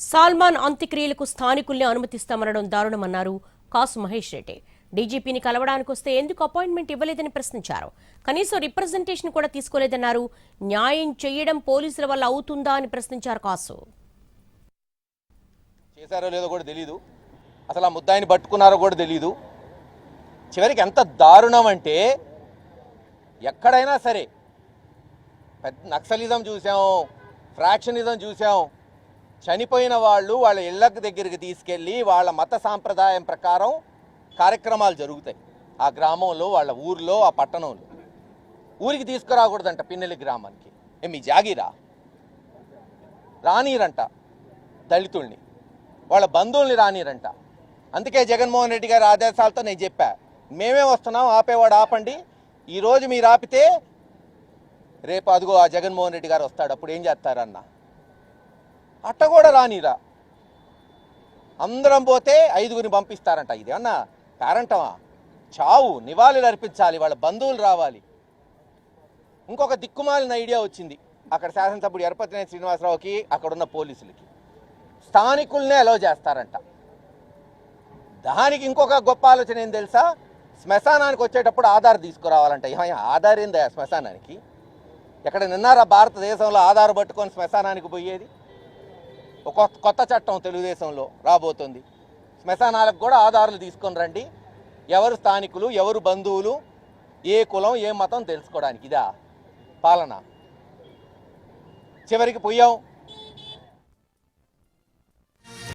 సల్మాన్ అంత్యక్రియలకు స్థానికుల్ని అనుమతిస్తామనడం దారుణమన్నారు కాసు మహేష్ రెడ్డి. డీజీపీని కలవడానికి వస్తే ఎందుకు అపాయింట్మెంట్ ఇవ్వలేదని ప్రశ్నించారు. కనీసం రిప్రజెంటేషన్ కూడా తీసుకోలేదన్నారు. న్యాయం చేయడం పోలీసుల వల్ల అవుతుందా అని ప్రశ్నించారు కాసు. చేశారో లేదో కూడా తెలీదు, అసలు ఆ ముద్దాయిని పట్టుకున్నారో కూడా తెలీదు. చివరికి ఎంత దారుణం అంటే ఎక్కడైనా సరే పెద్ద నక్సలిజం చూసాం, ఫ్రాక్షనిజం చూసాం. చనిపోయిన వాళ్ళు వాళ్ళ ఇళ్ళ దగ్గరికి తీసుకెళ్ళి వాళ్ళ మత సాంప్రదాయం ప్రకారం కార్యక్రమాలు జరుగుతాయి. ఆ గ్రామంలో, వాళ్ళ ఊర్లో, ఆ పట్టణంలో. ఊరికి తీసుకురాకూడదంట పిన్నెల్లి గ్రామానికి. మీ జాగీరా రానీరంట, దళితుల్ని వాళ్ళ బంధువుల్ని రానీరంట. అందుకే జగన్మోహన్ రెడ్డి గారి ఆదేశాలతో నేను చెప్పా, మేమే వస్తున్నాం, ఆపేవాడు ఆపండి. ఈరోజు మీరు ఆపితే రేపు అదిగో ఆ జగన్మోహన్ రెడ్డి గారు వస్తాడు, అప్పుడు ఏం చేస్తారన్న. అట్ట కూడా రానిరా, అందరం పోతే 5గురిని పంపిస్తారంట. ఇది అన్నా పేరంటమా? చావు, నివాళులు అర్పించాలి, వాళ్ళ బంధువులు రావాలి. ఇంకొక దిక్కుమాలిన ఐడియా వచ్చింది అక్కడ శాసనసభ్యుడు ఎరపతినేని శ్రీనివాసరావుకి, అక్కడున్న పోలీసులకి. స్థానికులనే అలౌ చేస్తారంట. దానికి ఇంకొక గొప్ప ఆలోచన ఏం తెలుసా? శ్మశానానికి వచ్చేటప్పుడు ఆధార్ తీసుకురావాలంట. ఆధార్ ఏందా శ్మశానానికి? ఎక్కడ నిన్నారా భారతదేశంలో ఆధార్ పట్టుకొని శ్మశానానికి పోయేది? ఒక కొత్త చట్టం తెలుగుదేశంలో రాబోతుంది. శ్మశానాలకు కూడా ఆధారాలు తీసుకొని రండి, ఎవరు స్థానికులు, ఎవరు బంధువులు, ఏ కులం, ఏ మతం తెలుసుకోవడానికి. ఇదా పాలన? చివరికి పోయాం,